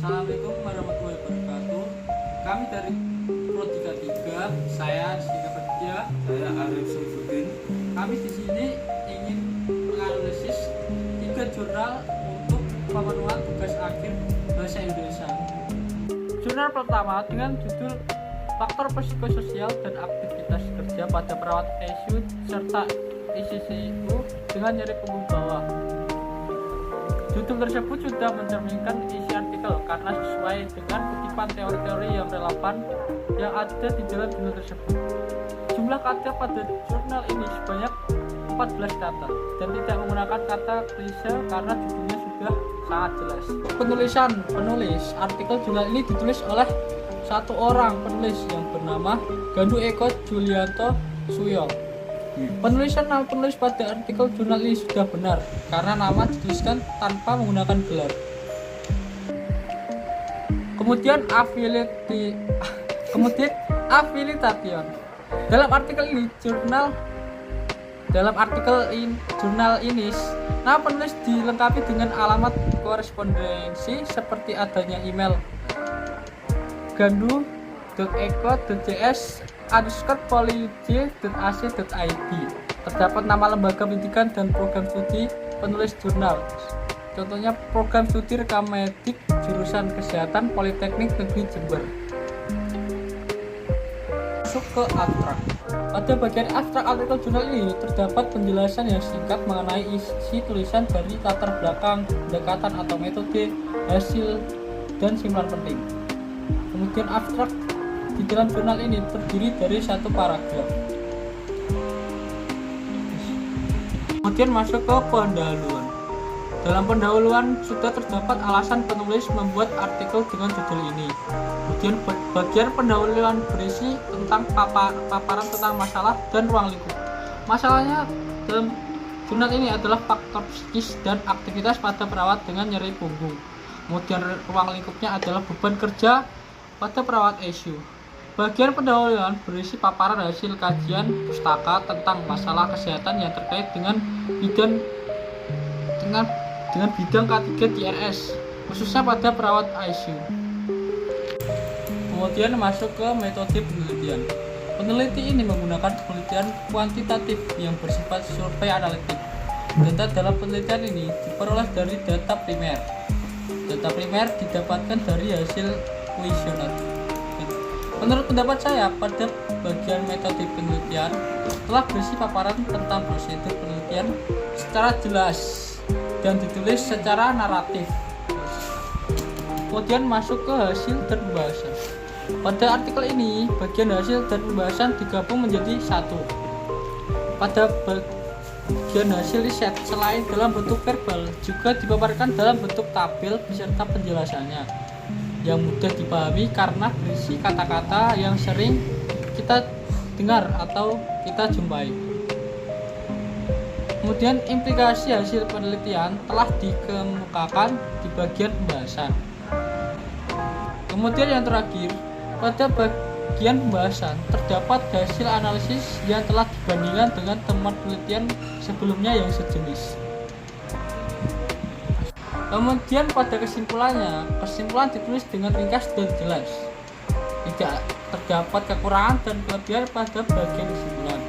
Assalamualaikum warahmatullahi wabarakatuh. Kami dari Prodi K3, saya Rizky Kerja, Saya Arif Saifuddin. kami di sini ingin menganalisis 3 jurnal untuk pemenuhan tugas akhir bahasa Indonesia. Jurnal pertama dengan judul Faktor Psikososial dan Aktivitas Kerja pada Perawat ICU serta ICCU dengan nyeri punggung bawah. Judul tersebut sudah mencerminkan isi artikel karena sesuai dengan kutipan teori-teori yang relevan yang ada di dalam jurnal tersebut. Jumlah kata pada jurnal ini sebanyak 14 kata dan tidak menggunakan kata klise karena judulnya sudah sangat jelas. Penulis artikel jurnal ini ditulis oleh satu orang penulis yang bernama Gandu Eko Julianto Suyo. Penulisan nama penulis pada artikel jurnal ini sudah benar karena nama dituliskan tanpa menggunakan gelar. Kemudian affiliation. Dalam artikel jurnal ini, nama penulis dilengkapi dengan alamat korespondensi seperti adanya email gandu.eko.js_polij.ac.id. Terdapat nama lembaga pendidikan dan program studi penulis jurnal. Contohnya program studi rekam medik jurusan Kesehatan Politeknik Negeri Jember. Masuk ke abstrak. Pada bagian abstrak artikel jurnal ini terdapat penjelasan yang singkat mengenai isi tulisan dari latar belakang, pendekatan atau metode, hasil, dan simpulan penting. Kemudian abstrak di dalam jurnal ini terdiri dari satu paragraf. Kemudian masuk ke pendahuluan. Dalam pendahuluan sudah terdapat alasan penulis membuat artikel dengan judul ini. Kemudian bagian pendahuluan berisi tentang paparan tentang masalah dan ruang lingkup. Masalahnya dalam jurnal ini adalah faktor psikis dan aktivitas pada perawat dengan nyeri punggung. Kemudian ruang lingkupnya adalah beban kerja pada perawat ICU. Bagian pendahuluan berisi paparan hasil kajian pustaka tentang masalah kesehatan yang terkait dengan bidang K3 di RS, khususnya pada perawat ICU. Kemudian masuk ke metode penelitian. Peneliti ini menggunakan penelitian kuantitatif yang bersifat survei analitik. Data dalam penelitian ini diperoleh dari data primer. Data primer didapatkan dari hasil kuesioner. Menurut pendapat saya, pada bagian metode penelitian telah berisi paparan tentang prosedur penelitian secara jelas dan ditulis secara naratif. Kemudian masuk ke hasil dan pembahasan. Pada artikel ini, bagian hasil dan pembahasan digabung menjadi satu. Pada bagian hasil riset, selain dalam bentuk verbal, juga dipaparkan dalam bentuk tabel beserta penjelasannya yang mudah dipahami karena berisi kata-kata yang sering kita dengar atau kita jumpai. Kemudian implikasi hasil penelitian telah dikemukakan di bagian pembahasan. Kemudian yang terakhir, pada bagian pembahasan terdapat hasil analisis yang telah dibandingkan dengan temuan penelitian sebelumnya yang sejenis. Kemudian pada kesimpulan ditulis dengan ringkas dan jelas. Tidak terdapat kekurangan dan kelebihan pada bagian kesimpulan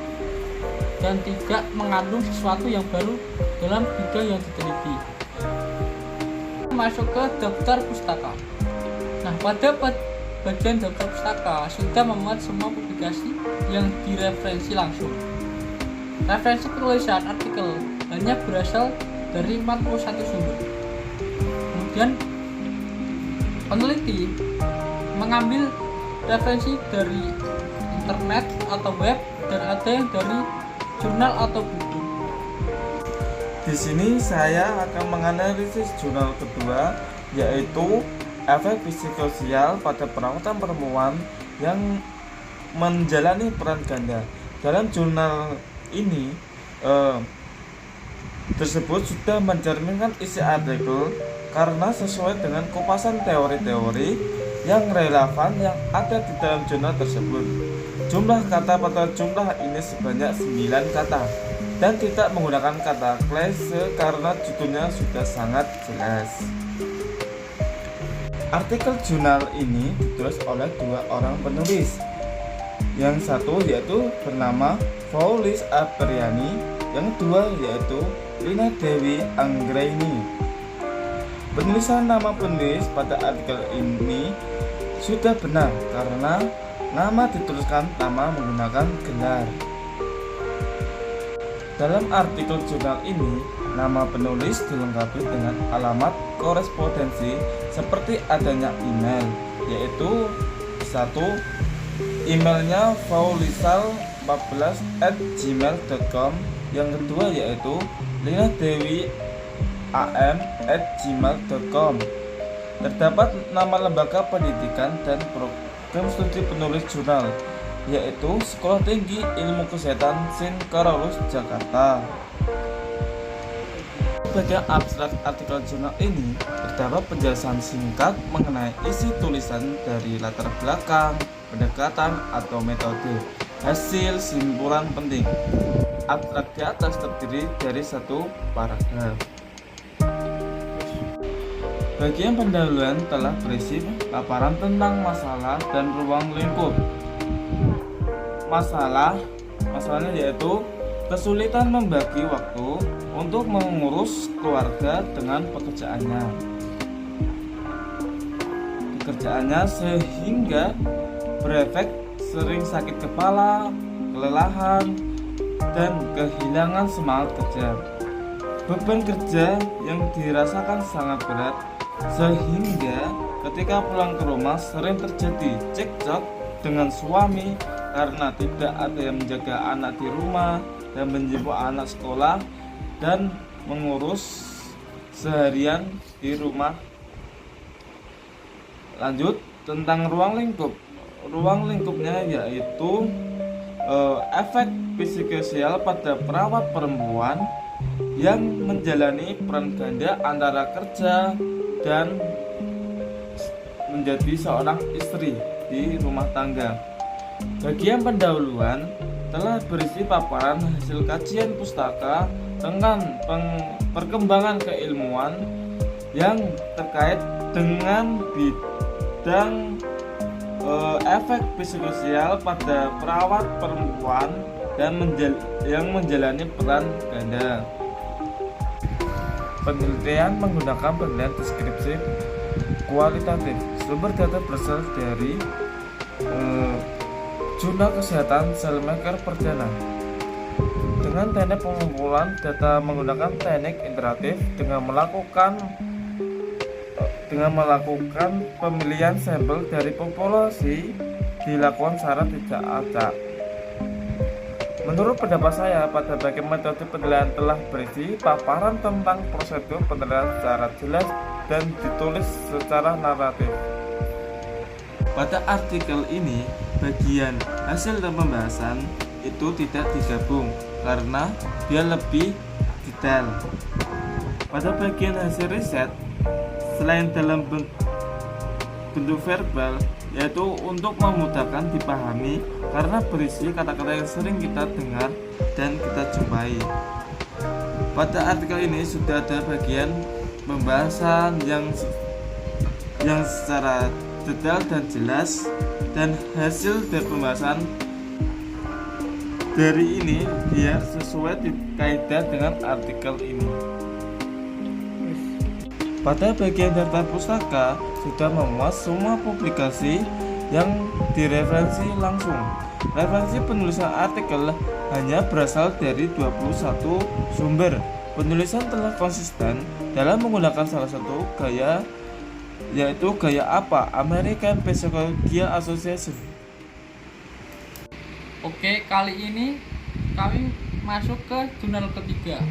dan tidak mengandung sesuatu yang baru dalam bidang yang diteliti. Masuk ke daftar pustaka. Nah, pada bagian daftar pustaka sudah memuat semua publikasi yang direferensi langsung. Referensi penulisan artikel hanya berasal dari 41 sumber. Kemudian peneliti mengambil referensi dari internet atau web dan ada yang dari jurnal atau buku. Di sini saya akan menganalisis jurnal kedua, yaitu efek psikososial pada perawatan perempuan yang menjalani peran ganda. Dalam jurnal ini tersebut sudah mencerminkan isi artikel karena sesuai dengan kupasan teori-teori yang relevan yang ada di dalam jurnal tersebut. Jumlah kata pada jumlah ini sebanyak 9 kata dan tidak menggunakan kata klise karena judulnya sudah sangat jelas. Artikel jurnal ini ditulis oleh dua orang penulis. Yang satu yaitu bernama Faulis Apriyani, yang kedua yaitu Lina Dewi Anggraini. Penulisan nama penulis pada artikel ini sudah benar karena nama dituliskan tanpa menggunakan gelar. Dalam artikel jurnal ini, nama penulis dilengkapi dengan alamat korespondensi seperti adanya email, yaitu satu, emailnya faulisal14@gmail.com, yang kedua yaitu linadewiam@gmail.com. Terdapat nama lembaga pendidikan dan program studi penulis jurnal, yaitu Sekolah Tinggi Ilmu Kesehatan Sin Carolus Jakarta. Bagian abstrak artikel jurnal ini terdapat penjelasan singkat mengenai isi tulisan dari latar belakang, pendekatan atau metode, hasil, simpulan penting. Abstrak di atas terdiri dari satu paragraf. Bagian pendahuluan telah berisi paparan tentang masalah dan ruang lingkup. Masalahnya yaitu kesulitan membagi waktu untuk mengurus keluarga dengan pekerjaannya sehingga berefek sering sakit kepala, kelelahan, dan kehilangan semangat kerja. Beban kerja yang dirasakan sangat berat sehingga ketika pulang ke rumah sering terjadi cekcok dengan suami karena tidak ada yang menjaga anak di rumah dan menjemput anak sekolah dan mengurus seharian di rumah. Lanjut tentang ruang lingkup. Ruang lingkupnya yaitu efek psikososial pada perawat perempuan yang menjalani peran ganda antara kerja dan menjadi seorang istri di rumah tangga. Bagian pendahuluan telah berisi paparan hasil kajian pustaka tentang perkembangan keilmuan yang terkait dengan bidang efek psikososial pada perawat perempuan dan yang menjalani peran ganda. Penelitian menggunakan penilaian deskripsi kualitatif. Sumber data berasal dari Jurnal Kesehatan Cellmaker Perdana. Dengan teknik pengumpulan data menggunakan teknik interaktif dengan melakukan pemilihan sampel dari populasi dilakukan secara tidak acak. Menurut pendapat saya, pada bagian metode penilaian telah berisi paparan tentang prosedur penilaian secara jelas dan ditulis secara naratif. Pada artikel ini, bagian hasil dan pembahasan itu tidak digabung karena dia lebih detail. Pada bagian hasil riset, selain dalam bentuk verbal, yaitu untuk memudahkan dipahami karena berisi kata-kata yang sering kita dengar dan kita jumpai. Pada artikel ini sudah ada bagian pembahasan yang secara detail dan jelas, dan hasil dari pembahasan dari ini biar sesuai kaidah dengan artikel ini. Pada bagian daftar pustaka sudah memuat semua publikasi yang direferensi langsung. Referensi penulisan artikel hanya berasal dari 21 sumber. Penulisan telah konsisten dalam menggunakan salah satu gaya, yaitu gaya APA, American Psychology Association. Oke, kali ini kami masuk ke jurnal ketiga.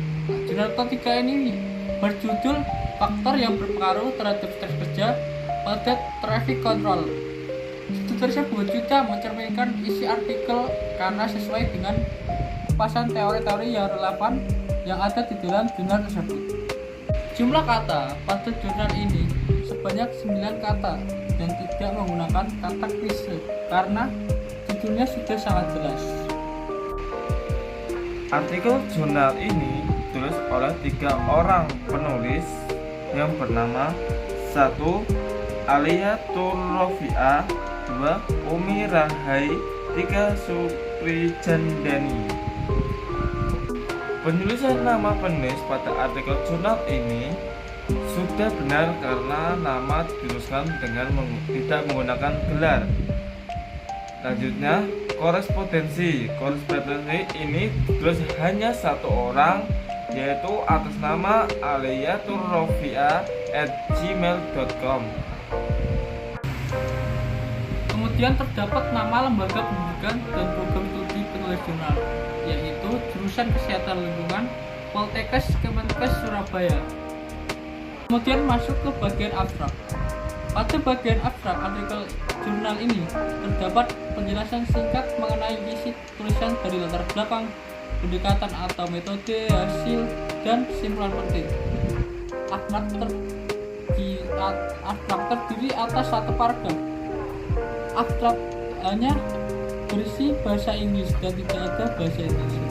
Jurnal ketiga ini berjudul Faktor yang berpengaruh terhadap stres kerja pada traffic control. Studi tersebut juga mencerminkan isi artikel karena sesuai dengan kupasan teori-teori yang relevan yang ada di dalam jurnal tersebut. Jumlah kata pada jurnal ini sebanyak 9 kata dan tidak menggunakan kata klise karena judulnya sudah sangat jelas. Artikel jurnal ini ditulis oleh 3 orang penulis yang bernama 1. Alia Turrofia. 2. Umi Rahai. 3. Suprijandani. Penulisan nama penulis pada artikel jurnal ini sudah benar karena nama dituliskan dengan tidak menggunakan gelar. Selanjutnya, korespondensi. Korespondensi ini ditulis hanya satu orang, yaitu atas nama aliaturrofia@gmail.com. Kemudian terdapat nama lembaga pendidikan dan program studi penulis jurnal, yaitu jurusan Kesehatan Lingkungan Poltekkes Kemenkes Surabaya. Kemudian masuk ke bagian abstrak. Pada bagian abstrak artikel jurnal ini terdapat penjelasan singkat mengenai isi tulisan dari latar belakang, pendekatan atau metode, hasil, dan kesimpulan penting. Abstrak terdiri atas satu paragraf. Abstrak hanya berisi bahasa Inggris dan tidak ada bahasa Indonesia.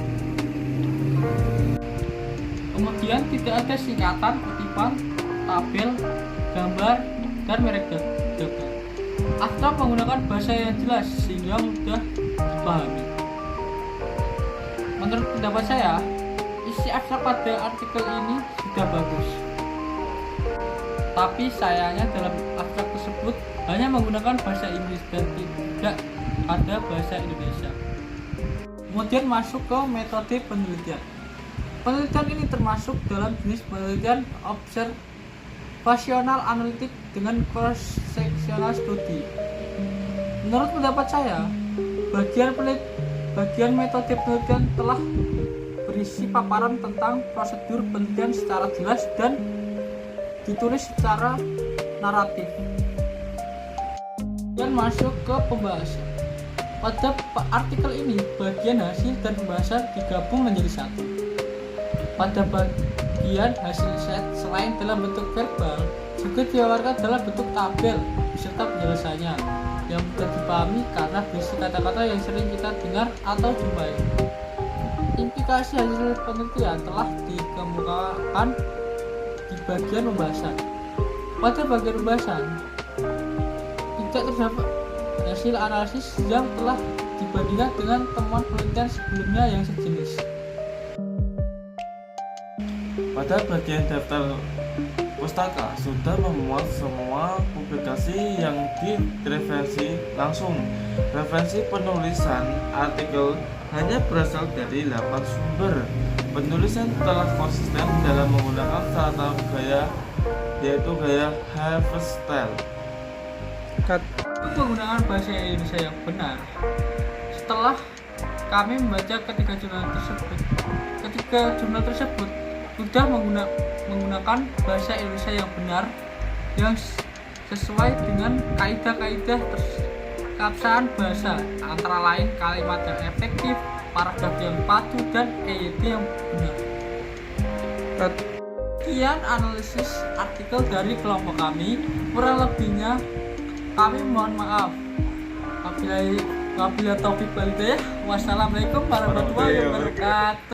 Kemudian tidak ada singkatan, kutipan, tabel, gambar, dan merek data. Abstrak menggunakan bahasa yang jelas sehingga mudah dipahami. Menurut pendapat saya, isi abstrak pada artikel ini sudah bagus. Tapi sayangnya dalam abstrak tersebut hanya menggunakan bahasa Inggris dan tidak ada bahasa Indonesia. Kemudian masuk ke metode penelitian. Penelitian ini termasuk dalam jenis penelitian observasional analitik dengan cross-sectional study. Menurut pendapat saya, bagian metode penelitian telah berisi paparan tentang prosedur penelitian secara jelas dan ditulis secara naratif. Dan masuk ke pembahasan. Pada artikel ini, bagian hasil dan pembahasan digabung menjadi satu. Pada bagian hasil set, selain dalam bentuk verbal, juga ditawarkan dalam bentuk tabel beserta penjelasannya yang mudah dipahami karena berisi kata-kata yang sering kita dengar atau jumpai. Implikasi hasil penelitian telah dikemukakan di bagian pembahasan. Pada bagian pembahasan, tidak terdapat hasil analisis yang telah dibandingkan dengan temuan penelitian sebelumnya yang sejenis. Pada bagian daftar pustaka sudah memuat semua publikasi yang direferensi langsung. Referensi penulisan artikel hanya berasal dari 8 sumber. Penulisan telah konsisten dalam menggunakan salah satu gaya, yaitu gaya Harvest Style. Penggunaan bahasa Indonesia yang benar. Setelah kami membaca ketiga jurnal tersebut sudah menggunakan bahasa Indonesia yang benar yang sesuai dengan kaidah-kaidah keabsahan bahasa, antara lain kalimat yang efektif, paragraf yang patuh, dan EYD yang benar. Sekian analisis artikel dari kelompok kami. Kurang lebihnya kami mohon maaf. Wabillahi taufiq wal hidayah. Wassalamualaikum warahmatullahi wabarakatuh.